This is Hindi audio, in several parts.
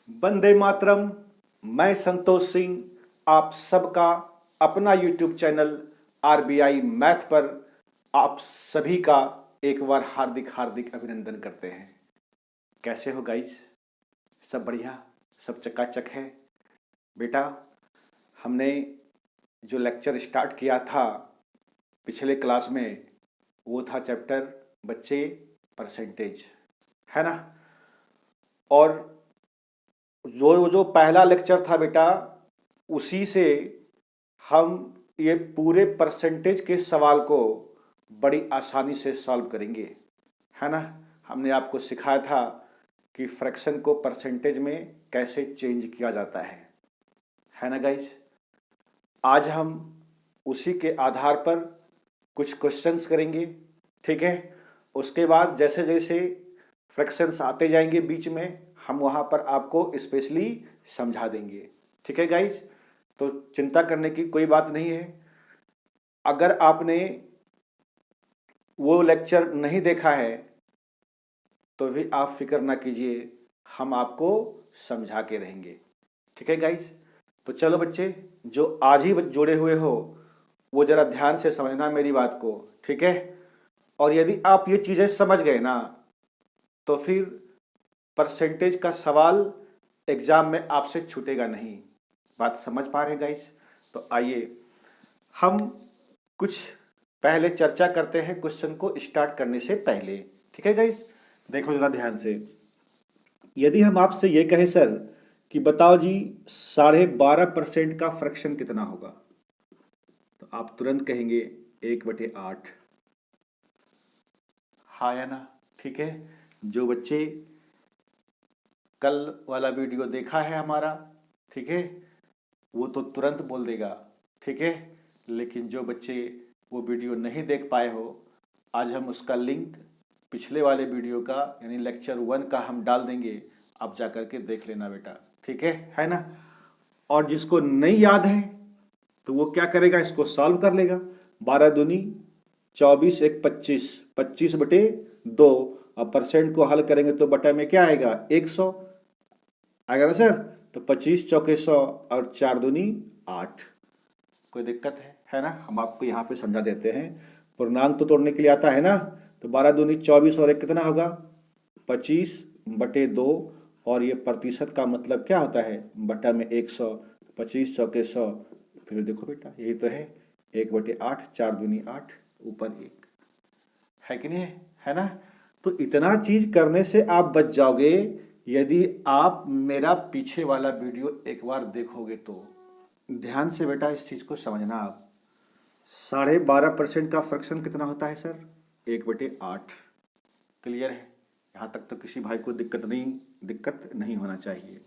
वंदे मातरम। मैं संतोष सिंह आप सबका अपना यूट्यूब चैनल आरबीआई मैथ पर आप सभी का एक बार हार्दिक हार्दिक अभिनंदन करते हैं। कैसे हो गाइज? सब बढ़िया, सब चकाचक है। बेटा, हमने जो लेक्चर स्टार्ट किया था पिछले क्लास में वो था चैप्टर बच्चे परसेंटेज, है ना। और जो जो पहला लेक्चर था बेटा, उसी से हम ये पूरे परसेंटेज के सवाल को बड़ी आसानी से सॉल्व करेंगे, है ना। हमने आपको सिखाया था कि फ्रैक्शन को परसेंटेज में कैसे चेंज किया जाता है ना गाइज। आज हम उसी के आधार पर कुछ क्वेश्चंस करेंगे, ठीक है। उसके बाद जैसे जैसे फ्रैक्शंस आते जाएंगे बीच में, हम वहाँ पर आपको स्पेशली समझा देंगे, ठीक है गाइज। तो चिंता करने की कोई बात नहीं है। अगर आपने वो लेक्चर नहीं देखा है तो भी आप फिक्र ना कीजिए, हम आपको समझा के रहेंगे, ठीक है गाइज। तो चलो बच्चे, जो आज ही जुड़े हुए हो वो ज़रा ध्यान से समझना मेरी बात को, ठीक है। और यदि आप ये चीज़ें समझ गए ना तो फिर परसेंटेज का सवाल एग्जाम में आपसे छूटेगा नहीं। बात समझ पा रहे हैं गाइस? तो आइए हम कुछ पहले चर्चा करते हैं क्वेश्चन को स्टार्ट करने से पहले, ठीक है गाइस। देखो जरा ध्यान से, यदि हम आपसे ये कहें सर कि बताओ जी 12.5% का फ्रैक्शन कितना होगा, तो आप तुरंत कहेंगे 1/8। हाँ या ना? ठीक है। जो बच्चे कल वाला वीडियो देखा है हमारा, ठीक है, वो तो तुरंत बोल देगा, ठीक है। लेकिन जो बच्चे वो वीडियो नहीं देख पाए हो, आज हम उसका लिंक पिछले वाले वीडियो का यानी लेक्चर 1 का हम डाल देंगे, आप जा कर के देख लेना बेटा, ठीक है ना। और जिसको नहीं याद है तो वो क्या करेगा, इसको सॉल्व कर लेगा। 12 दूनी 24, 1 25, 25/2। अब परसेंट को हल करेंगे तो बटा में क्या आएगा, 100 आएगा ना सर। तो 25 चौके 100 और 4 दूनी 8। कोई दिक्कत है ना। हम आपको यहाँ पे समझा देते हैं। पूर्णांक तो तोड़ने के लिए आता है ना। तो 12 दूनी 24 और 1 कितना होगा, 25/2। और ये प्रतिशत का मतलब क्या होता है, बटा में 100। 25 चौके 100, फिर देखो बेटा यही तो है, 1/8, 4 दूनी 8, ऊपर 1, है कि नहीं है ना। तो इतना चीज करने से आप बच जाओगे यदि आप मेरा पीछे वाला वीडियो एक बार देखोगे तो। ध्यान से बेटा इस चीज को समझना आप। 12.5% का फ्रैक्शन कितना होता है सर, 1/8। क्लियर है? यहाँ तक तो किसी भाई को दिक्कत नहीं होना चाहिए।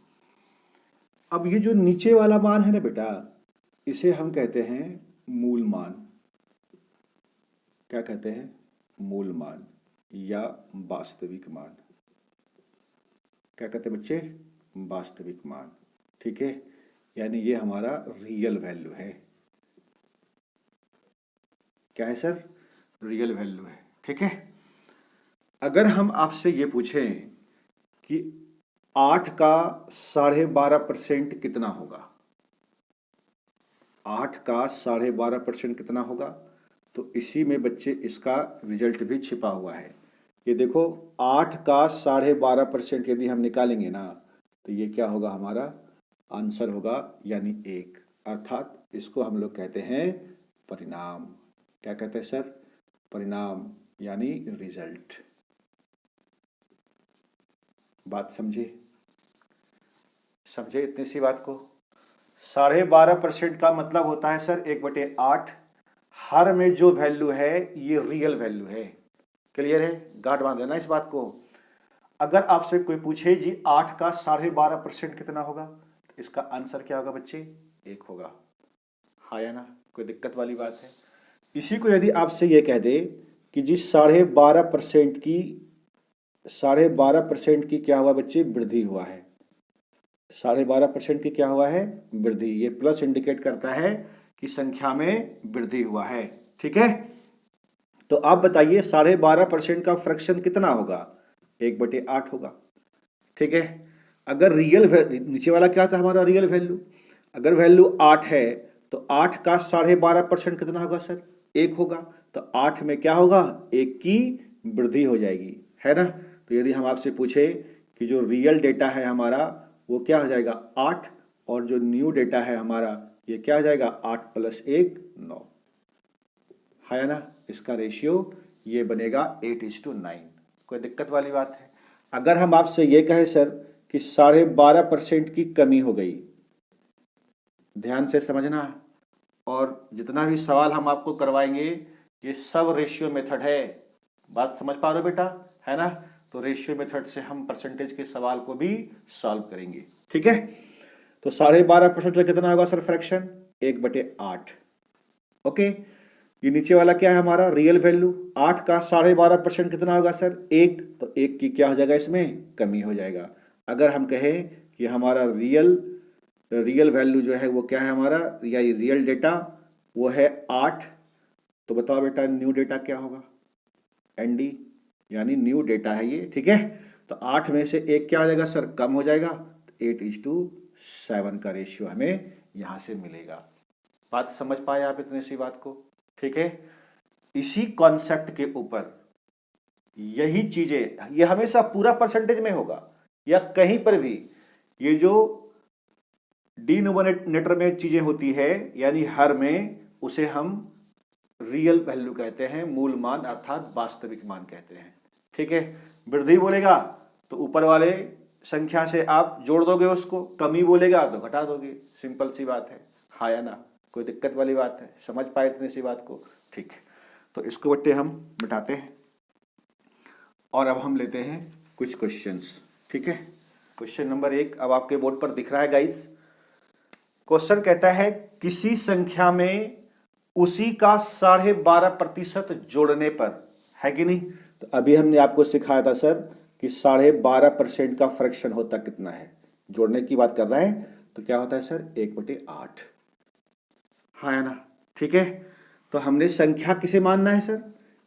अब ये जो नीचे वाला मान है ना बेटा, इसे हम कहते हैं मूल मान। क्या कहते हैं, मूल मान या वास्तविक मान। क्या कहते हैं बच्चे, वास्तविक मान, ठीक है। यानी ये हमारा रियल वैल्यू है। क्या है सर, रियल वैल्यू है, ठीक है। अगर हम आपसे ये पूछें कि 8 का 12.5% कितना होगा, 8 का 12.5% कितना होगा, तो इसी में बच्चे इसका रिजल्ट भी छिपा हुआ है। ये देखो 8 का 12.5% यदि हम निकालेंगे ना तो ये क्या होगा, हमारा आंसर होगा यानी 1। अर्थात इसको हम लोग कहते हैं परिणाम। क्या कहते हैं सर, परिणाम यानी रिजल्ट। बात समझे इतनी सी बात को। 12.5% का मतलब होता है सर 1/8। हर में जो वैल्यू है ये रियल वैल्यू है। क्लियर है? गांठ बांध लेना इस बात को। अगर आपसे कोई पूछे जी 8 का 12.5% कितना होगा, तो इसका आंसर क्या होगा बच्चे, 1 होगा। हाँ या ना? कोई दिक्कत वाली बात है? इसी को यदि आपसे ये कह दे कि जी 12.5% की क्या हुआ बच्चे, वृद्धि हुआ है। 12.5% की क्या हुआ है, वृद्धि। ये प्लस इंडिकेट करता है कि संख्या में वृद्धि हुआ है, ठीक है। तो आप बताइए 12.5% का फ्रैक्शन कितना होगा, 1/8 होगा, ठीक है। अगर नीचे वाला क्या था हमारा रियल वैल्यू, अगर वैल्यू 8 है तो 8 का 12.5% कितना होगा सर? 1 होगा। तो 8 में क्या होगा? 1 की वृद्धि हो जाएगी, है ना। तो यदि हम आपसे पूछे कि जो रियल डेटा है हमारा वो क्या हो जाएगा? 8, और जो न्यू डेटा है हमारा ये क्या हो जाएगा? 8 + 1 9, है ना। इसका रेशियो ये बनेगा 8:9। कोई दिक्कत वाली बात है? अगर हम आपसे ये कहें सर कि 12.5% की कमी हो गई, ध्यान से समझना, और जितना भी सवाल हम आपको करवाएंगे ये सब रेशियो मेथड है। बात समझ पा रहे हो बेटा, है ना। तो रेशियो मेथड से हम परसेंटेज के सवाल को भी सॉल्व करेंगे, ठीक है। तो 12.5% का कितना होगा सर फ्रैक्शन? 1/8। ओके, ये नीचे वाला क्या है हमारा? Real value. 8 का 12.5% कितना होगा सर? 1। तो 1 की क्या हो जाएगा? इसमें कमी हो जाएगा। अगर हम कहें कि हमारा रियल वैल्यू जो है वो क्या है हमारा, या रियल डेटा वो है 8, तो बताओ बेटा न्यू डेटा क्या होगा? ND, यानी न्यू डेटा है ये, ठीक है। तो 8 में से 1 क्या हो जाएगा सर? कम हो जाएगा। तो 8:7 का रेशियो हमें यहां से मिलेगा। बात समझ पाए आप इतनी सी बात को, ठीक है। इसी कॉन्सेप्ट के ऊपर यही चीजें, ये हमेशा पूरा परसेंटेज में होगा या कहीं पर भी, ये जो डिनोमिनेटर में चीजें होती है यानी हर में, उसे हम रियल वैल्यू कहते हैं, मूल मान अर्थात वास्तविक मान कहते हैं, ठीक है। वृद्धि बोलेगा तो ऊपर वाले संख्या से आप जोड़ दोगे उसको, कमी बोलेगा तो घटा दोगे, सिंपल सी बात है, हाँ या ना। कोई दिक्कत वाली बात है? समझ पाए इतनी सी बात को, ठीक है। तो इसको बट्टे हम मिटाते हैं और अब हम लेते हैं कुछ क्वेश्चंस, ठीक है। क्वेश्चन नंबर 1 अब आपके बोर्ड पर दिख रहा है गाइस। क्वेश्चन कहता है किसी संख्या में उसी का 12.5% जोड़ने पर, है कि नहीं। तो अभी हमने आपको सिखाया था सर कि 12.5% का फ्रैक्शन होता कितना है, जोड़ने की बात कर रहा है। तो क्या होता है सर? 1/8, हाँ है ना, ठीक है। तो हमने संख्या किसे मानना है सर?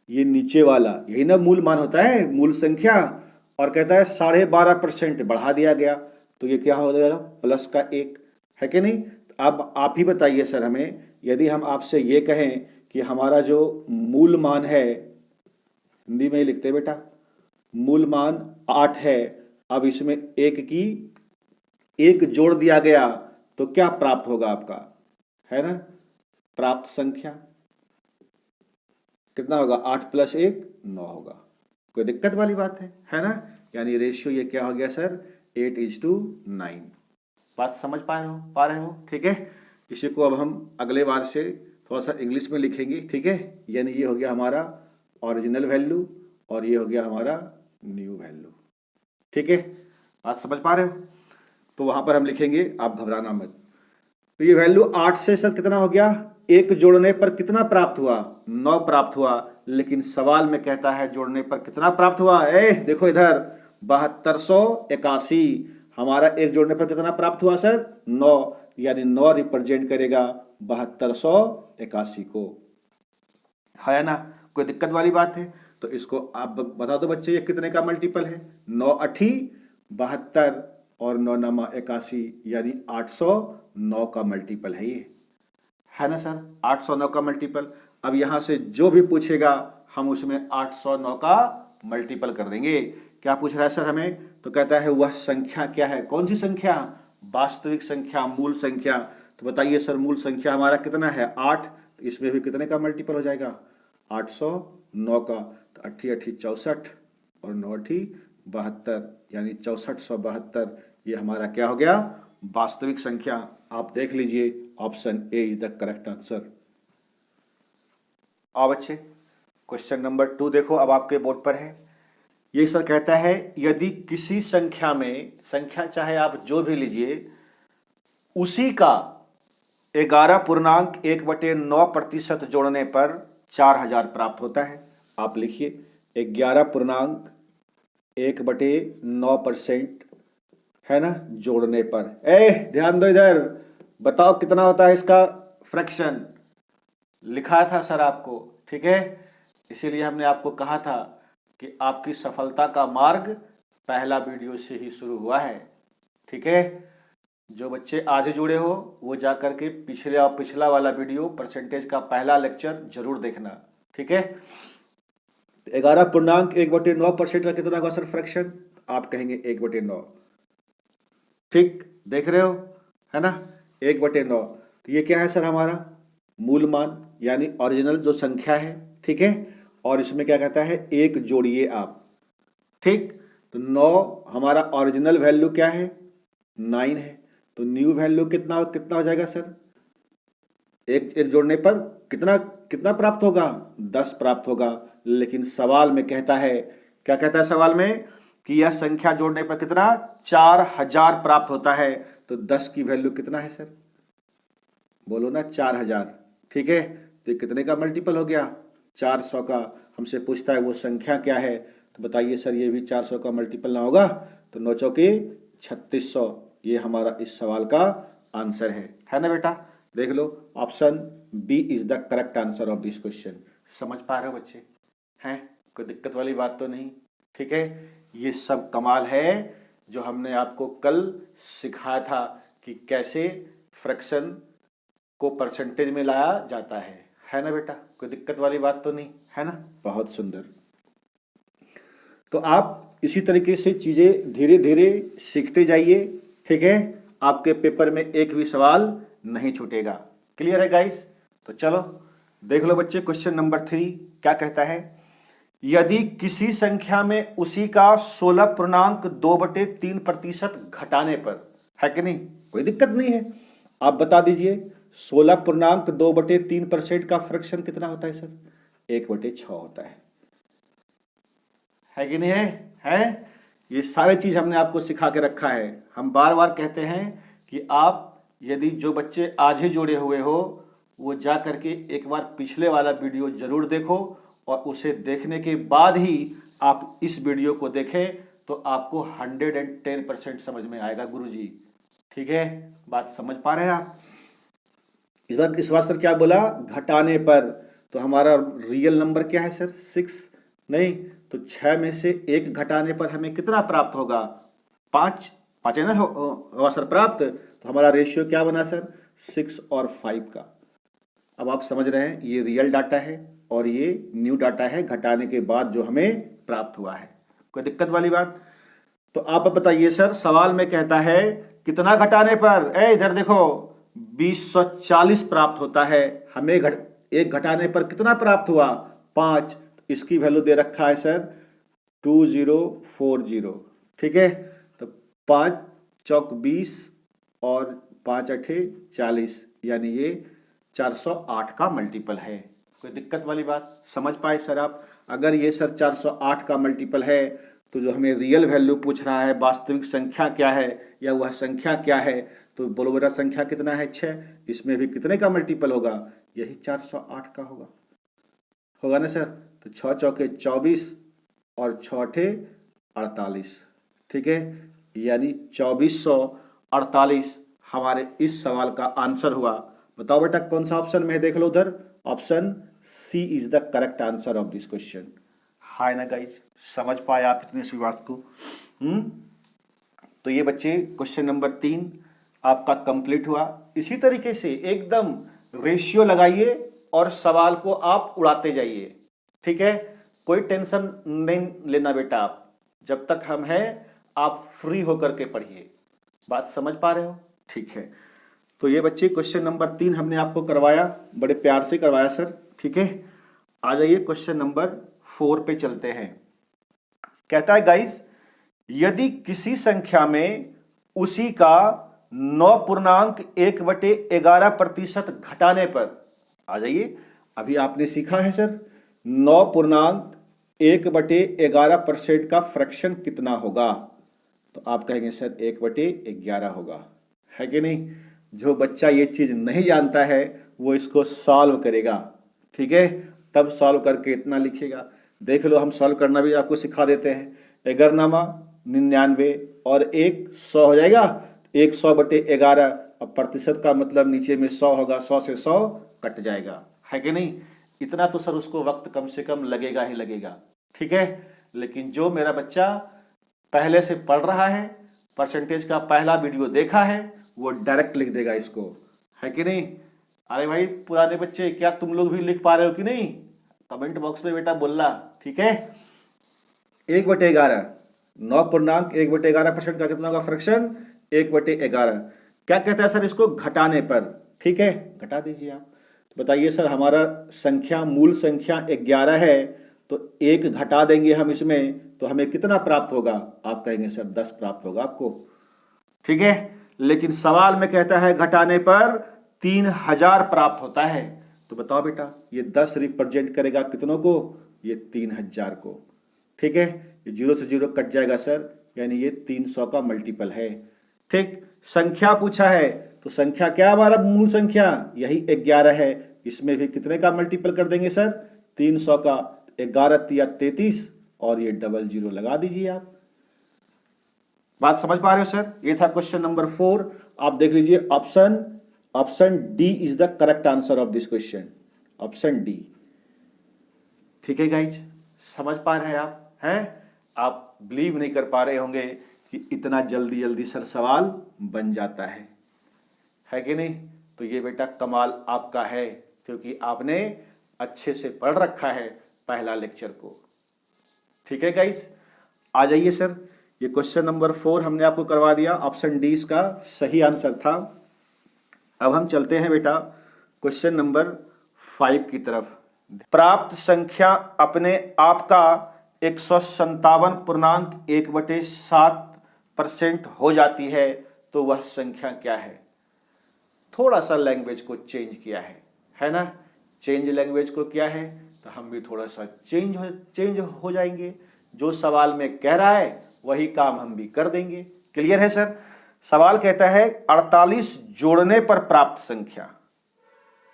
ये नीचे वाला, यही ना मूल मान होता है, मूल संख्या। और कहता है 12.5% बढ़ा दिया गया, तो ये क्या हो जाएगा? प्लस का 1, है कि नहीं। अब आप ही बताइए सर हमें, यदि हम आपसे ये कहें कि हमारा जो मूल मान है, हिंदी में ही लिखते हैं बेटा, मूल मान 8 है, अब इसमें 1 जोड़ दिया गया तो क्या प्राप्त होगा आपका, है ना। प्राप्त संख्या कितना होगा? 8 + 1 9 होगा। कोई दिक्कत वाली बात है ना। यानी रेशियो ये क्या हो गया सर? 8:9। बात समझ पा रहे हो, ठीक है। इसी को अब हम अगले बार से थोड़ा सा इंग्लिश में लिखेंगे, ठीक है। यानी ये हो गया हमारा ओरिजिनल वैल्यू और ये हो गया हमारा न्यू वैल्यू, ठीक है। बात समझ पा रहे हो? तो वहां पर हम लिखेंगे, आप घबराना मत। तो ये वैल्यू 8 से सर कितना हो गया? 1 जोड़ने पर कितना प्राप्त हुआ? 9 प्राप्त हुआ। लेकिन सवाल में कहता है जोड़ने पर कितना प्राप्त हुआ? देखो इधर 7281। हमारा 1 जोड़ने पर कितना प्राप्त हुआ सर? 9, यानी 9 रिप्रेजेंट करेगा 7281 को, है ना। कोई दिक्कत वाली बात है? तो इसको आप बता दो बच्चे, ये कितने का मल्टीपल है? 9 8 72 और 9 9 81, यानी 809 का मल्टीपल है ये, है ना सर। 809 का मल्टीपल। अब यहां से जो भी पूछेगा हम उसमें 809 का मल्टीपल कर देंगे। क्या पूछ रहा है सर हमें? तो कहता है वह संख्या क्या है? कौन सी संख्या? वास्तविक संख्या, मूल संख्या। तो बताइए सर मूल संख्या हमारा कितना है? 8। तो इसमें भी कितने का मल्टीपल हो जाएगा? 809 का। तो 8 8 64 और 9 8 72, यानी 6472। ये हमारा क्या हो गया? वास्तविक संख्या। आप देख लीजिए, option A is the correct answer. आओ बच्चे, क्वेश्चन नंबर 2 देखो, अब आपके बोर्ड पर है। ये सर कहता है यदि किसी संख्या में, संख्या चाहे आप जो भी लीजिए, उसी का 11.1/9% जोड़ने पर 4000 प्राप्त होता है। आप लिखिए 11.1/9%, है ना, जोड़ने पर। ध्यान दो इधर, बताओ कितना होता है इसका फ्रैक्शन। लिखा था सर आपको, ठीक है। इसीलिए हमने आपको कहा था कि आपकी सफलता का मार्ग पहला वीडियो से ही शुरू हुआ है। ठीक है, जो बच्चे आज ही जुड़े हो वो जा करके पिछला वाला वीडियो परसेंटेज का पहला लेक्चर जरूर देखना। ठीक है, 11.1/9% का कितना होगा सर फ्रैक्शन? आप कहेंगे 1/9। ठीक, देख रहे हो, है ना, 1/9। तो ये क्या है सर? हमारा मूल मान यानी ओरिजिनल जो संख्या है। ठीक है, और इसमें क्या कहता है, एक जोड़िए आप। ठीक, तो 9 हमारा ओरिजिनल वैल्यू क्या है? 9 है। तो न्यू वैल्यू कितना कितना हो जाएगा सर? एक जोड़ने पर कितना कितना प्राप्त होगा? 10 प्राप्त होगा। लेकिन सवाल में कहता है, क्या कहता है सवाल में, कि यह संख्या जोड़ने पर कितना? 4000 प्राप्त होता है। तो 10 की वैल्यू कितना है सर? बोलो ना, 4000। ठीक है, तो ये कितने का मल्टीपल हो गया? 400 का। हमसे पूछता है वो संख्या क्या है, तो बताइए सर ये भी 400 का मल्टीपल ना होगा? तो 9 चौके 3600, ये हमारा इस सवाल का आंसर है ना बेटा? देख लो, option B is the correct answer of this question. समझ पा रहे हो बच्चे? हैं, कोई दिक्कत वाली बात तो नहीं? ठीक है, ये सब कमाल है जो हमने आपको कल सिखाया था कि कैसे फ्रैक्शन को परसेंटेज में लाया जाता है ना बेटा? कोई दिक्कत वाली बात तो नहीं, है ना? बहुत सुंदर। तो आप इसी तरीके से चीजें धीरे धीरे सीखते जाइए। ठीक है, आपके पेपर में एक भी सवाल नहीं छूटेगा। क्लियर है गाइस? तो चलो देख लो बच्चे, क्वेश्चन नंबर 3 क्या कहता है, यदि किसी संख्या में उसी का 16.2/3% घटाने पर, है कि नहीं? कोई दिक्कत नहीं है, आप बता दीजिए 16.2/3% का फ्रैक्शन कितना होता है सर? 1/6 होता है कि नहीं? है? ये सारी चीज हमने आपको सिखा के रखा है। हम बार बार कहते हैं कि आप यदि जो बच्चे आज ही जुड़े हुए हो वो जा करके एक बार पिछले वाला वीडियो जरूर देखो, और उसे देखने के बाद ही आप इस वीडियो को देखें तो आपको 110% समझ में आएगा गुरुजी। ठीक है, बात समझ पा रहे हैं आप? इस बार सर क्या बोला? घटाने पर। तो हमारा रियल नंबर क्या है सर? 6 नहीं, तो 6 में से 1 घटाने पर हमें कितना प्राप्त होगा? 5 है ना होगा सर प्राप्त। तो हमारा रेशियो क्या बना सर? 6 और 5 का। अब आप समझ रहे हैं, ये रियल डाटा है और ये न्यू डाटा है घटाने के बाद जो हमें प्राप्त हुआ है। कोई दिक्कत वाली बात? तो आप बताइए सर, सवाल में कहता है कितना घटाने पर? इधर देखो, 2040 प्राप्त होता है। हमें एक घटाने पर कितना प्राप्त हुआ? 5। इसकी वैल्यू दे रखा है सर 2040। ठीक है, तो 5 चौक 20 और 5 अठे 40, यानी ये 408 का मल्टीपल है। कोई दिक्कत वाली बात? समझ पाए सर आप? अगर ये सर 408 का मल्टीपल है तो जो हमें रियल वैल्यू पूछ रहा है, वास्तविक संख्या क्या है या वह संख्या क्या है, तो बोलो बेटा संख्या कितना है? 6। इसमें भी कितने का मल्टीपल होगा? यही 408 का होगा ना सर? तो 6 चौके 24 और 6 अठे 48। ठीक है, यानी 2448 हमारे इस सवाल का आंसर हुआ। बताओ बेटा कौन सा ऑप्शन में है? देख लो उधर, option C is the correct answer of this question. हाय ना गाइज, समझ पाए आप इतने सी बात को? तो ये बच्चे क्वेश्चन नंबर 3 आपका कंप्लीट हुआ। इसी तरीके से एकदम रेशियो लगाइए और सवाल को आप उड़ाते जाइए। ठीक है, कोई टेंशन नहीं लेना बेटा, आप जब तक हम हैं आप फ्री होकर के पढ़िए। बात समझ पा रहे हो? ठीक है, तो ये बच्चे क्वेश्चन नंबर 3 हमने आपको करवाया, बड़े प्यार से करवाया सर। ठीक है, आ जाइए क्वेश्चन नंबर 4 पे चलते हैं। कहता है गाइस, यदि किसी संख्या में उसी का 9.1/11% घटाने पर, आ जाइए, अभी आपने सीखा है सर 9.1/11% का फ्रैक्शन कितना होगा? तो आप कहेंगे सर 1/11 होगा, है कि नहीं? जो बच्चा ये चीज नहीं जानता है वो इसको सॉल्व करेगा। ठीक है, तब सॉल्व करके इतना लिखेगा। देख लो, हम सॉल्व करना भी आपको सिखा देते हैं। 99 और 100 हो जाएगा। 100/11, अब प्रतिशत का मतलब नीचे में 100 होगा, 100 से 100 कट जाएगा, है कि नहीं? इतना तो सर उसको वक्त कम से कम लगेगा ही लगेगा। ठीक है, लेकिन जो मेरा बच्चा पहले से पढ़ रहा है परसेंटेज का पहला वीडियो देखा है वो डायरेक्ट लिख देगा इसको, है कि नहीं। अरे भाई पुराने बच्चे, क्या तुम लोग भी लिख पा रहे हो कि नहीं? कमेंट बॉक्स में बेटा बोलना, ठीक है। 1/11, 9.1/11% का कितना होगा फ्रैक्शन? 1/11। क्या कहता है सर इसको? घटाने पर, ठीक है, घटा दीजिए आप। तो बताइए सर, हमारा संख्या मूल संख्या 11 है, तो 1 घटा देंगे हम इसमें तो हमें कितना प्राप्त होगा? आप कहेंगे सर 10 प्राप्त होगा आपको, ठीक है। लेकिन सवाल में कहता है घटाने पर 3000 प्राप्त होता है। तो बताओ बेटा, ये 10 रिप्रेजेंट करेगा कितनों को? ये 3000 को, ठीक है। ये 0 से 0 कट जाएगा सर, यानी ये 300 का मल्टीपल है, ठीक। संख्या पूछा है तो संख्या क्या हमारा मूल संख्या? यही 11 है। इसमें भी कितने का मल्टीपल कर देंगे सर? 300 का। 11 या 33 और ये 00 लगा दीजिए आप। बात समझ पा रहे हो सर? ये था क्वेश्चन नंबर 4। आप देख लीजिए option D is the correct answer of this question, option D, ठीक है गाइज। समझ पा रहे हैं आप? हैं आप बिलीव नहीं कर पा रहे होंगे कि इतना जल्दी जल्दी सर सवाल बन जाता है कि नहीं। तो ये बेटा कमाल आपका है, क्योंकि आपने अच्छे से पढ़ रखा है पहला लेक्चर को, ठीक है गाइज। आ जाइए सर, ये क्वेश्चन नंबर 4 हमने आपको करवा दिया, ऑप्शन डी इसका सही आंसर था। अब हम चलते हैं बेटा क्वेश्चन नंबर 5 की तरफ। प्राप्त संख्या अपने आप का 157.1/7% हो जाती है तो वह संख्या क्या है? थोड़ा सा लैंग्वेज को चेंज किया है ना। चेंज लैंग्वेज को किया है तो हम भी थोड़ा सा चेंज हो जाएंगे। जो सवाल में कह रहा है वही काम हम भी कर देंगे। क्लियर है सर? सवाल कहता है 48 जोड़ने पर प्राप्त संख्या,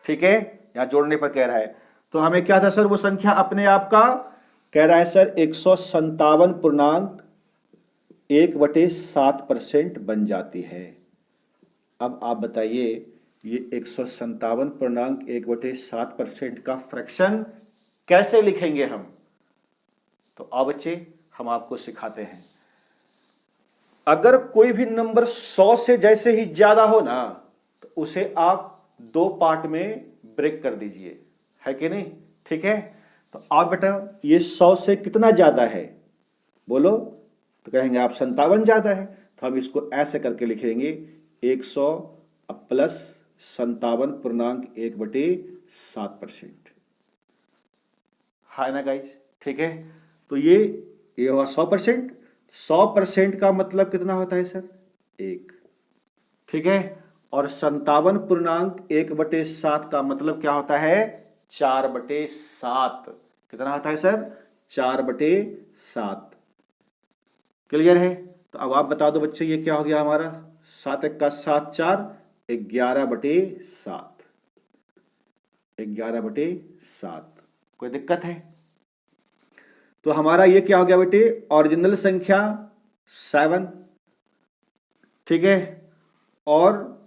ठीक है। यहां जोड़ने पर कह रहा है तो हमें क्या था सर? वो संख्या अपने आप का कह रहा है सर 157.1/7% बन जाती है। अब आप बताइए ये 157.1/7% का फ्रैक्शन कैसे लिखेंगे हम? तो अब बच्चे हम आपको सिखाते हैं। अगर कोई भी नंबर 100 से जैसे ही ज्यादा हो ना तो उसे आप 2 पार्ट में ब्रेक कर दीजिए, है कि नहीं, ठीक है। तो आप बेटा ये 100 से कितना ज्यादा है बोलो? तो कहेंगे आप 57 ज्यादा है, तो हम इसको ऐसे करके लिखेंगे 100 प्लस 57.1/7%, है ना गाइज, ठीक है। तो ये हुआ 100%। 100% का मतलब कितना होता है सर? 1, ठीक है। और 57.1/7 का मतलब क्या होता है? 4/7। कितना होता है सर? 4/7। क्लियर है? तो अब आप बता दो बच्चे ये क्या हो गया हमारा? 7 1 का 7 4, 11/7, 11/7। कोई दिक्कत है? तो हमारा ये क्या हो गया बेटे? ओरिजिनल संख्या 7, ठीक है, और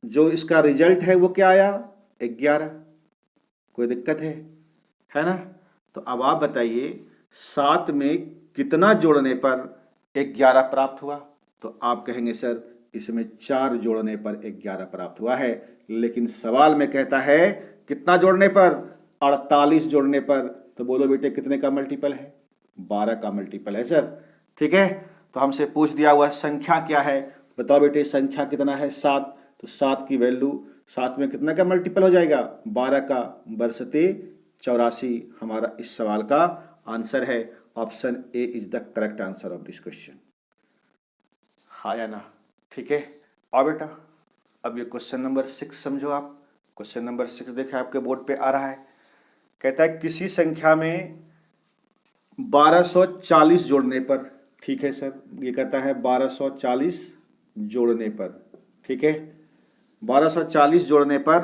जो इसका रिजल्ट है वो क्या आया? 11। कोई दिक्कत है ना। तो अब आप बताइए 7 में कितना जोड़ने पर 11 प्राप्त हुआ? तो आप कहेंगे सर इसमें 4 जोड़ने पर 11 प्राप्त हुआ है, लेकिन सवाल में कहता है कितना जोड़ने पर? 48 जोड़ने पर। तो बोलो बेटे कितने का मल्टीपल है? 12 का मल्टीपल है सर, ठीक है। तो हमसे पूछ दिया हुआ संख्या क्या है, बताओ बेटे संख्या कितना है? 7। तो 7 की वैल्यू 7 में कितना का मल्टीपल हो जाएगा? 12 का, बरसते 84 हमारा इस सवाल का आंसर है। Option A is the correct answer of this question, हाँ या ना, ठीक है। और बेटा अब ये क्वेश्चन नंबर 6 समझो आप। क्वेश्चन नंबर 6 देखिए आपके बोर्ड पे आ रहा है। कहता है किसी संख्या में 1240 जोड़ने पर, ठीक है सर, ये कहता है 1240 जोड़ने पर, ठीक है, 1240 जोड़ने पर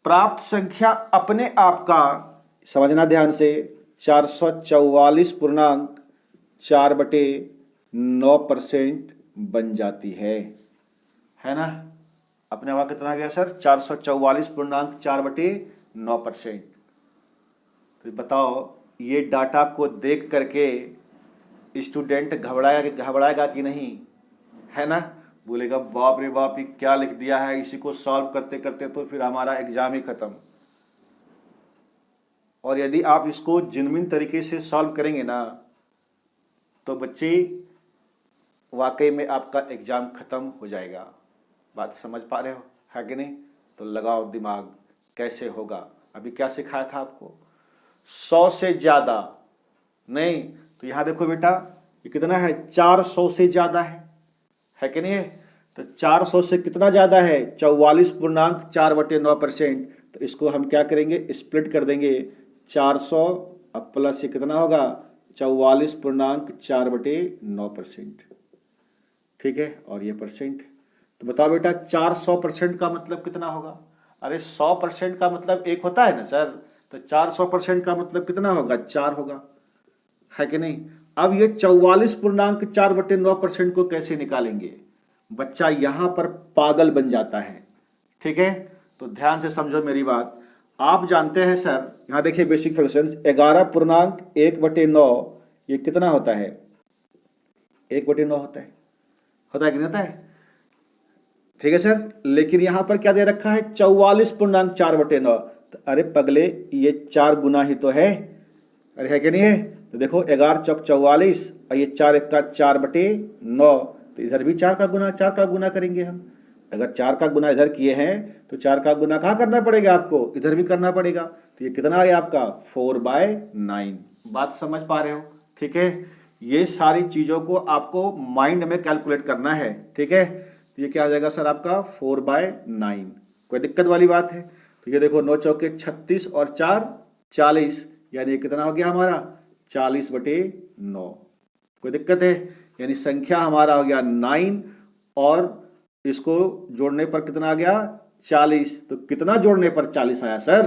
प्राप्त संख्या अपने आप का, समझना ध्यान से, 444.4/9% बन जाती है ना। अपने आप कितना गया सर? 444.4/9%। तो बताओ ये डाटा को देख करके स्टूडेंट घबराएगा कि नहीं? है ना। बोलेगा बाप रे बाप ये क्या लिख दिया है, इसी को सॉल्व करते करते तो फिर हमारा एग्जाम ही खत्म। और यदि आप इसको जेन्युइन तरीके से सॉल्व करेंगे ना तो बच्चे वाकई में आपका एग्जाम खत्म हो जाएगा। बात समझ पा रहे हो, है कि नहीं? तो लगाओ दिमाग, कैसे होगा। अभी क्या सिखाया था आपको, 100 से ज्यादा नहीं। तो यहां देखो बेटा ये कितना है, 400 से ज्यादा है कि नहीं है? तो 400 से कितना ज्यादा है, 44.4/9%। तो इसको हम क्या करेंगे, स्प्लिट कर देंगे। 400 अब प्लस ये कितना होगा, 44.4/9%। ठीक है, और ये परसेंट। तो बताओ बेटा 400% का मतलब कितना होगा? अरे 100% का मतलब 1 होता है ना सर, तो 400% का मतलब कितना होगा, 4 होगा, है कि नहीं? अब ये 44.4/9% को कैसे निकालेंगे? बच्चा यहां पर पागल बन जाता है। ठीक है, तो ध्यान से समझो मेरी बात। आप जानते हैं सर, यहां देखिए बेसिक फ्रैक्शंस, 11.1/9 ये कितना होता है, 1/9 होता है कि नहीं होता है? ठीक है सर, लेकिन यहां पर क्या दे रखा है, 44.4/9। तो अरे पगले ये 4 गुना ही तो है, अरे है कि नहीं है? तो देखो 11 चौक 44 और ये 4 1 4/9। तो इधर भी 4 का गुना करेंगे हम। अगर 4 का गुना इधर किए हैं तो 4 का गुना कहाँ करना पड़ेगा आपको, इधर भी करना पड़ेगा। तो ये कितना है आपका, 4/9। बात समझ पा रहे हो? ठीक है, ये सारी चीजों को आपको माइंड में कैलकुलेट करना है। ठीक है, तो ये क्या आ जाएगा सर आपका, 4/9। कोई दिक्कत वाली बात है? तो ये देखो 9 चौके 36 और 4 40, यानी ये कितना हो गया हमारा, 40/9। कोई दिक्कत है? यानी संख्या हमारा हो गया 9 और इसको जोड़ने पर कितना आ गया, 40। तो कितना जोड़ने पर 40 आया सर?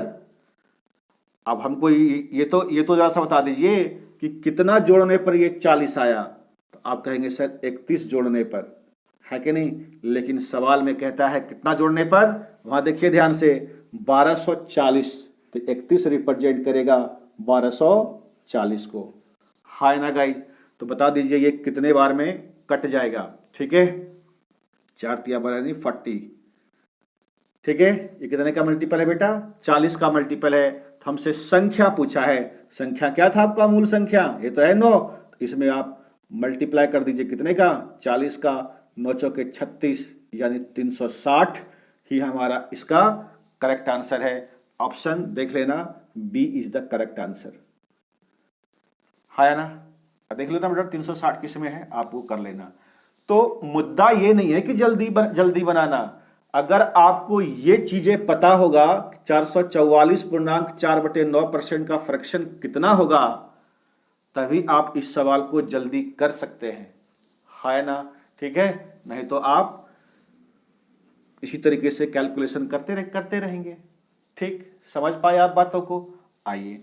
अब हमको ये तो जरा सा बता दीजिए कि कितना जोड़ने पर ये 40 आया। तो आप कहेंगे सर 31 जोड़ने पर, है कि नहीं? लेकिन सवाल में कहता है कितना जोड़ने पर, वहां देखिए ध्यान से, 1240। तो 31 रिप्रेजेंट करेगा 1240 को। हाय ना गाइस, तो बता दीजिए ये कितने बार में कट जाएगा? ठीक है, 4 तिया 12 40। ठीक है, ये कितने का मल्टीपल है बेटा, 40 का मल्टीपल है। तो हमसे संख्या पूछा है, संख्या क्या था आपका, मूल संख्या ये तो है 9। तो इसमें आप मल्टीप्लाई कर दीजिए कितने का, 40 का, 9 चौके 36 यानी 360 ही हमारा इसका करेक्ट आंसर है। ऑप्शन देख लेना, B is the correct answer, है ना? देख लेना बेटा 360 किस में है, आप वो कर लेना। तो मुद्दा ये नहीं है कि जल्दी बनाना। अगर आपको ये चीजें पता होगा 444.4/9% का फ्रैक्शन कितना होगा, तभी आप इस सवाल को जल्दी कर सकते हैं, है ना? ठीक है, नहीं तो आप इसी तरीके से कैलकुलेशन करते रहेंगे। ठीक, समझ पाए आप बातों को? आइए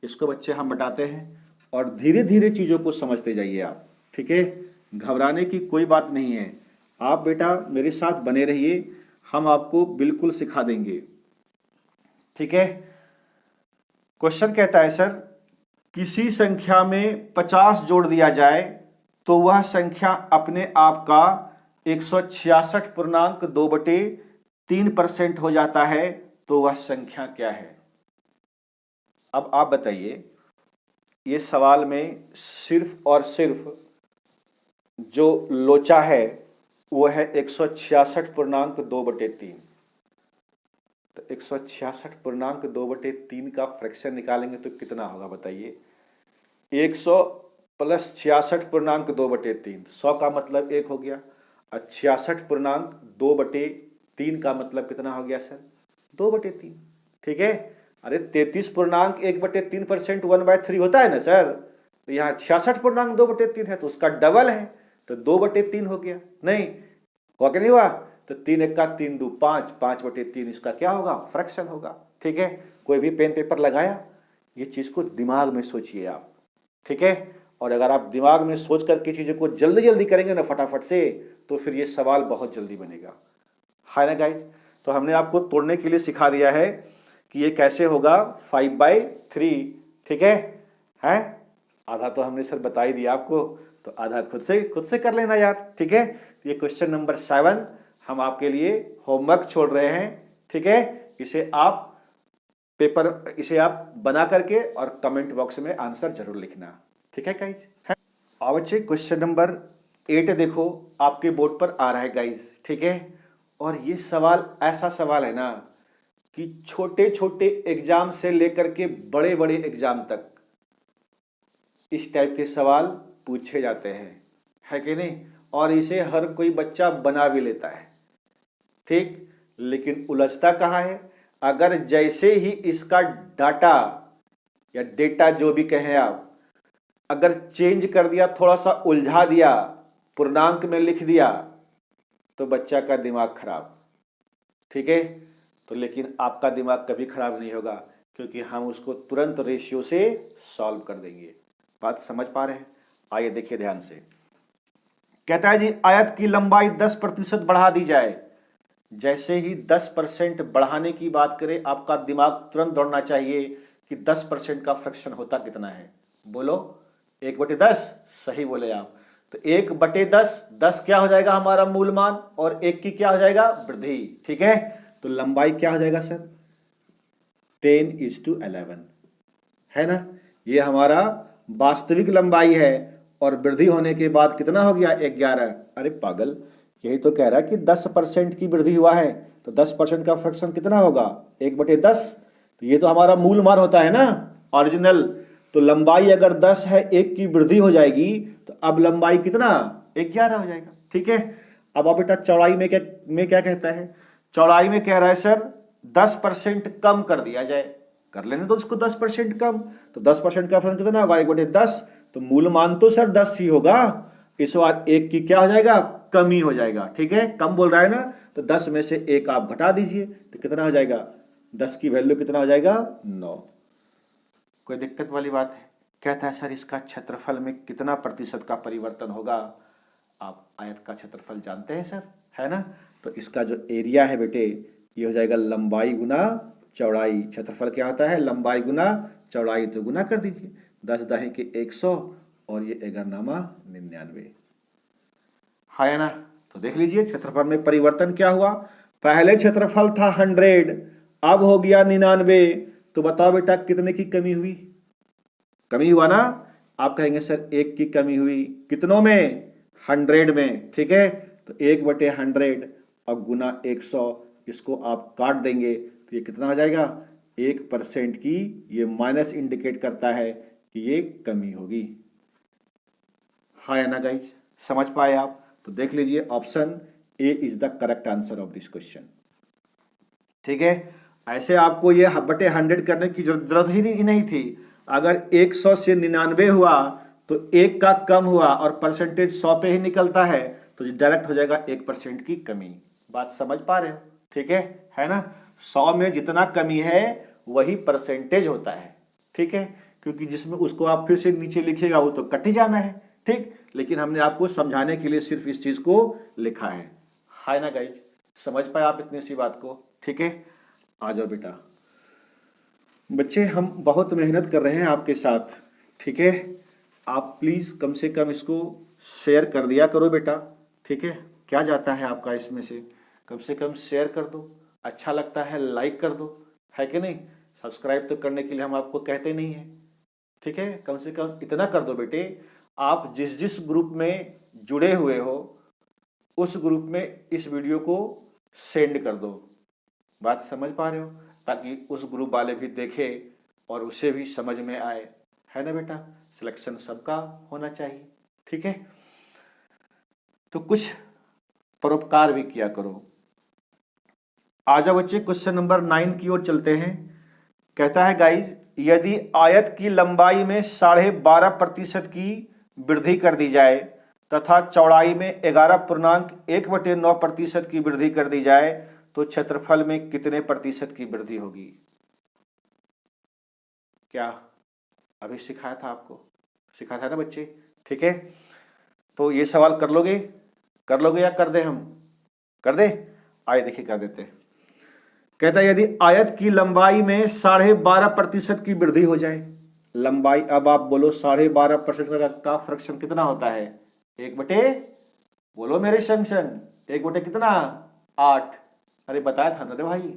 इसको बच्चे हम बताते हैं और धीरे धीरे चीजों को समझते जाइए आप। ठीक है, घबराने की कोई बात नहीं है। आप बेटा मेरे साथ बने रहिए, हम आपको बिल्कुल सिखा देंगे। ठीक है, क्वेश्चन कहता है सर, किसी संख्या में 50 जोड़ दिया जाए तो वह संख्या अपने आप का 166.2/3% हो जाता है, तो वह संख्या क्या है? अब आप बताइए, ये सवाल में सिर्फ और सिर्फ जो लोचा है वो है 166.2/3। तो 166.2/3 का फ्रैक्शन निकालेंगे तो कितना होगा बताइए? 100 प्लस 66.2/3, 100 का मतलब 1 हो गया, और 66.2/3 का मतलब कितना हो गया सर? 2/3। ठीक है, अरे 33.1/3% 1/3 होता है ना सर, तो यहाँ 66.2/3 है तो उसका डबल है, तो 2/3 हो गया। नहीं हुआ कि नहीं हुआ? तो 3 1 3 2 5, 5/3 इसका क्या होगा, फ्रैक्शन होगा। ठीक है, कोई भी पेन पेपर लगाया, ये चीज को दिमाग में सोचिए आप। ठीक है, और अगर आप दिमाग में सोच करके चीजों को जल्दी जल्दी करेंगे ना फटाफट से, तो फिर ये सवाल बहुत जल्दी बनेगा, है ना गाइज? तो हमने आपको तोड़ने के लिए सिखा दिया है कि ये कैसे होगा 5/3। ठीक है, आधा तो हमने सर बता ही दिया आपको, तो आधा खुद से कर लेना यार, ठीक है। ये क्वेश्चन नंबर 7 हम आपके लिए होमवर्क छोड़ रहे हैं, ठीक है। इसे आप बना करके और कमेंट बॉक्स में आंसर जरूर लिखना, ठीक है गाइज। अब बच्चे क्वेश्चन नंबर 8 देखो आपके बोर्ड पर आ रहा है गाइज, ठीक है। और ये सवाल ऐसा सवाल है ना कि छोटे छोटे एग्जाम से लेकर के बड़े बड़े एग्जाम तक इस टाइप के सवाल पूछे जाते हैं, है कि नहीं। और इसे हर कोई बच्चा बना भी लेता है, ठीक। लेकिन उलझता कहाँ है, अगर जैसे ही इसका डाटा या डेटा जो भी कहें आप, अगर चेंज कर दिया, थोड़ा सा उलझा दिया, पूर्णांक में लिख दिया, तो बच्चा का दिमाग खराब, ठीक है। तो लेकिन आपका दिमाग कभी खराब नहीं होगा, क्योंकि हम उसको तुरंत रेशियो से सॉल्व कर देंगे। बात समझ पा रहे हैं? आइए देखिए ध्यान से। कहता है जी आयत की लंबाई 10% बढ़ा दी जाए। जैसे ही 10% बढ़ाने की बात करें, आपका दिमाग तुरंत दौड़ना चाहिए कि 10% का फ्रैक्शन होता कितना है। बोलो 1/10, सही बोले आप। तो 1/10, 10 क्या हो जाएगा हमारा मूल मान, और 1 की क्या हो जाएगा, वृद्धि, ठीक है। तो लंबाई क्या हो जाएगा सर, 10:11, है ना। ये हमारा वास्तविक लंबाई है, और वृद्धि होने के बाद कितना हो गया, 11। अरे पागल, यही तो कह रहा है कि 10% की वृद्धि हुआ है, तो 10% का फ्रैक्शन कितना होगा, 1/10। तो ये तो हमारा मूल मान होता है ना, ओरिजिनल। तो लंबाई अगर 10 है, 1 की वृद्धि हो जाएगी, तो अब लंबाई कितना, 11 हो जाएगा, ठीक है। अब आप बेटा चौड़ाई में क्या कहता है, चौड़ाई में कह रहा है सर 10% कम कर दिया जाए। कर लेने तो उसको 10% कम, तो 10% का फ्रैक्शन कितना होगा, 1/10। तो मूल मान तो सर 10 ही होगा, इस बार 1 की क्या हो जाएगा, कमी हो जाएगा, ठीक है। कम बोल रहा है ना, तो 10 में से 1 आप घटा दीजिए, तो कितना हो जाएगा, 10 की वैल्यू कितना हो जाएगा, 9। कोई दिक्कत वाली बात है? कहता है सर इसका क्षेत्रफल में कितना प्रतिशत का परिवर्तन होगा। आप आयत का क्षेत्रफल जानते हैं सर, है ना। तो इसका जो एरिया है बेटे, ये हो जाएगा लंबाई गुना चौड़ाई। क्षेत्रफल क्या होता है, लंबाई गुना चौड़ाई, तो गुना कर दीजिए, 10 दाहे के 100, और ये 11×99, है ना। तो देख लीजिए क्षेत्रफल में परिवर्तन क्या हुआ। पहले क्षेत्रफल था 100, अब हो गया 99। तो बताओ बेटा कितने की कमी हुई, कमी हुआ ना। आप कहेंगे सर 1 की कमी हुई, कितनों में, 100 में, ठीक है। तो 1/100 और गुना 100, इसको आप काट देंगे, तो ये कितना हो जाएगा, 1% की, ये माइनस इंडिकेट करता है कि ये कमी होगी, है ना गाइज। समझ पाए आप? तो देख लीजिए option A is the correct answer of this question, ठीक है। ऐसे आपको ये 1/100 करने की जरूरत ही नहीं थी। अगर 100 से 99 हुआ, तो 1 का कम हुआ, और परसेंटेज 100 पे ही निकलता है, तो डायरेक्ट हो जाएगा 1% की कमी। बात समझ पा रहे हो, ठीक है ना। 100 में जितना कमी है वही परसेंटेज होता है, ठीक है। क्योंकि जिसमें उसको आप फिर से नीचे लिखिएगा वो तो कट ही जाना है, ठीक। लेकिन हमने आपको समझाने के लिए सिर्फ इस चीज को लिखा है ना गाइज। समझ पाए आप इतनी सी बात को, ठीक है। आ जाओ बेटा, बच्चे हम बहुत मेहनत कर रहे हैं आपके साथ, ठीक है। आप प्लीज कम से कम इसको शेयर कर दिया करो बेटा, ठीक है। क्या जाता है आपका इसमें से, कम कम शेयर कर दो, अच्छा लगता है लाइक कर दो, है कि नहीं। सब्सक्राइब तो करने के लिए हम आपको कहते नहीं है, ठीक है। कम से कम इतना कर दो बेटे, आप जिस जिस ग्रुप में जुड़े हुए हो उस ग्रुप में इस वीडियो को सेंड कर दो। बात समझ पा रहे हो, ताकि उस ग्रुप वाले भी देखे और उसे भी समझ में आए, है ना बेटा। सिलेक्शन सबका होना चाहिए, ठीक है। तो कुछ परोपकार भी किया करो। आ जाओ बच्चे क्वेश्चन नंबर 9 की ओर चलते हैं। कहता है गाइज यदि आयत की लंबाई में 12.5% की वृद्धि कर दी जाए तथा चौड़ाई में 11.1/9% की वृद्धि कर दी जाए, तो क्षेत्रफल में कितने प्रतिशत की वृद्धि होगी। क्या अभी सिखाया था आपको, सिखाया था ना बच्चे, ठीक है। तो ये सवाल कर लोगे या कर दे, हम कर दे। आइए देखिए कर देते। कहता है यदि आयत की लंबाई में 12.5% की वृद्धि हो जाए, लंबाई। अब आप बोलो 12.5% का फ्रैक्शन कितना होता है? 1/, बोलो मेरे संग संग, 1/, कितना? 8। अरे बताया था ना रे भाई,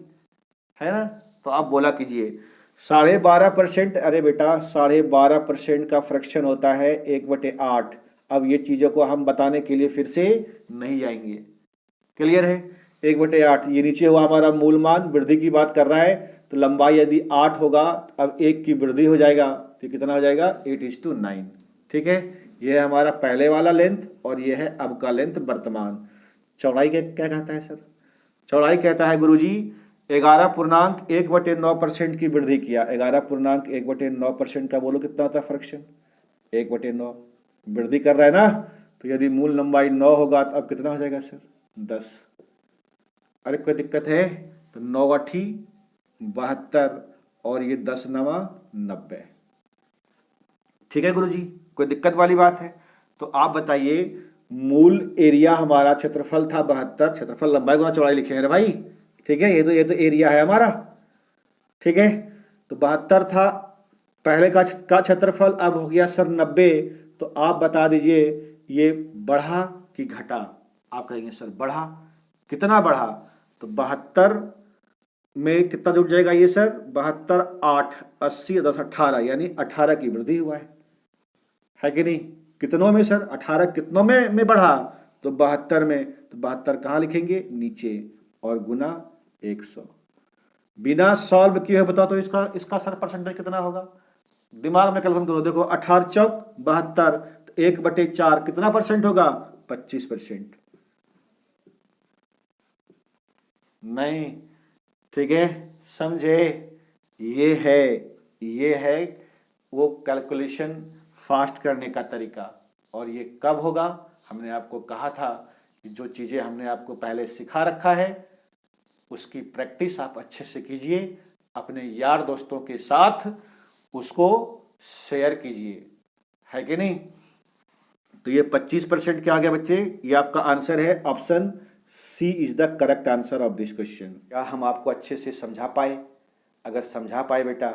है ना? तो आप बोला कीजिए 12.5%। अरे बेटा 12.5% का फ्रैक्शन होता है 1/8। अब ये चीजों को हम बताने के लिए फिर से नहीं जाएंगे, क्लियर है? 1/8 ये नीचे हुआ हमारा मूल मान, वृद्धि की बात कर रहा है। तो लंबाई यदि 8 होगा, अब 1 की वृद्धि हो जाएगा, तो कितना हो जाएगा? 8:9। ठीक है, ये है हमारा पहले वाला लेंथ और ये है अब का लेंथ वर्तमान। चौड़ाई क्या कहता है सर? चौड़ाई कहता है गुरुजी 11.1/9% की वृद्धि किया। 11.1/9% का बोलो कितना होता है फ्रैक्शन? 1/9 वृद्धि कर रहा है ना, तो यदि मूल लंबाई 9 होगा तो अब कितना हो जाएगा सर? 10। अरे कोई दिक्कत है? तो 9 72 और ये 10 90। ठीक है गुरुजी, कोई दिक्कत वाली बात है? तो आप बताइए, मूल एरिया हमारा क्षेत्रफल था 72, क्षेत्रफल लंबाई गुना चौड़ाई लिखे हैं भाई। ठीक है, ये तो एरिया है हमारा। ठीक है, तो 72 था पहले का क्षेत्रफल, अब हो गया सर 90। तो आप बता दीजिए ये बढ़ा कि घटा? आप कहेंगे सर बढ़ा। कितना बढ़ा? तो 72 में कितना जुड़ जाएगा ये सर? 72 8 80 10 18, यानी 18 की वृद्धि हुआ है कि नहीं? कितनों में सर? 18 कितनों में बढ़ा? तो 72 में। तो 72 कहाँ लिखेंगे? नीचे, और गुना 100। बिना सॉल्व किए हुए बताओ तो इसका इसका सर परसेंटेज कितना होगा? दिमाग में कैलकुलेट करो। देखो 18 चौक 72, तो 1/4 कितना परसेंट होगा? 25%। नहीं, ठीक है, समझे? ये है वो कैलकुलेशन फास्ट करने का तरीका। और ये कब होगा? हमने आपको कहा था कि जो चीजें हमने आपको पहले सिखा रखा है उसकी प्रैक्टिस आप अच्छे से कीजिए, अपने यार दोस्तों के साथ उसको शेयर कीजिए, है कि नहीं? तो ये 25% क्या आ गया बच्चे? ये आपका आंसर है, option C is the correct answer of this question. क्या हम आपको अच्छे से समझा पाए? अगर समझा पाए बेटा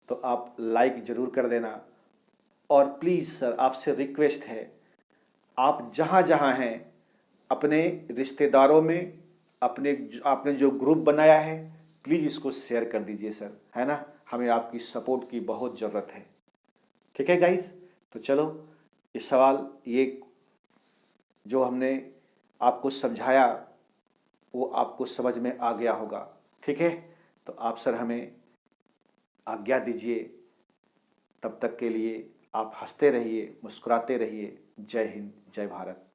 तो आप लाइक जरूर कर देना। और प्लीज़ सर आपसे रिक्वेस्ट है, आप जहाँ जहाँ हैं अपने रिश्तेदारों में, अपने आपने जो ग्रुप बनाया है, प्लीज़ इसको शेयर कर दीजिए सर, है ना? हमें आपकी सपोर्ट की बहुत ज़रूरत है। ठीक है गाइस, तो चलो ये सवाल, ये जो हमने आपको समझाया वो आपको समझ में आ गया होगा। ठीक है, तो आप सर हमें आज्ञा दीजिए। तब तक के लिए आप हंसते रहिए, मुस्कुराते रहिए। जय हिंद, जय भारत।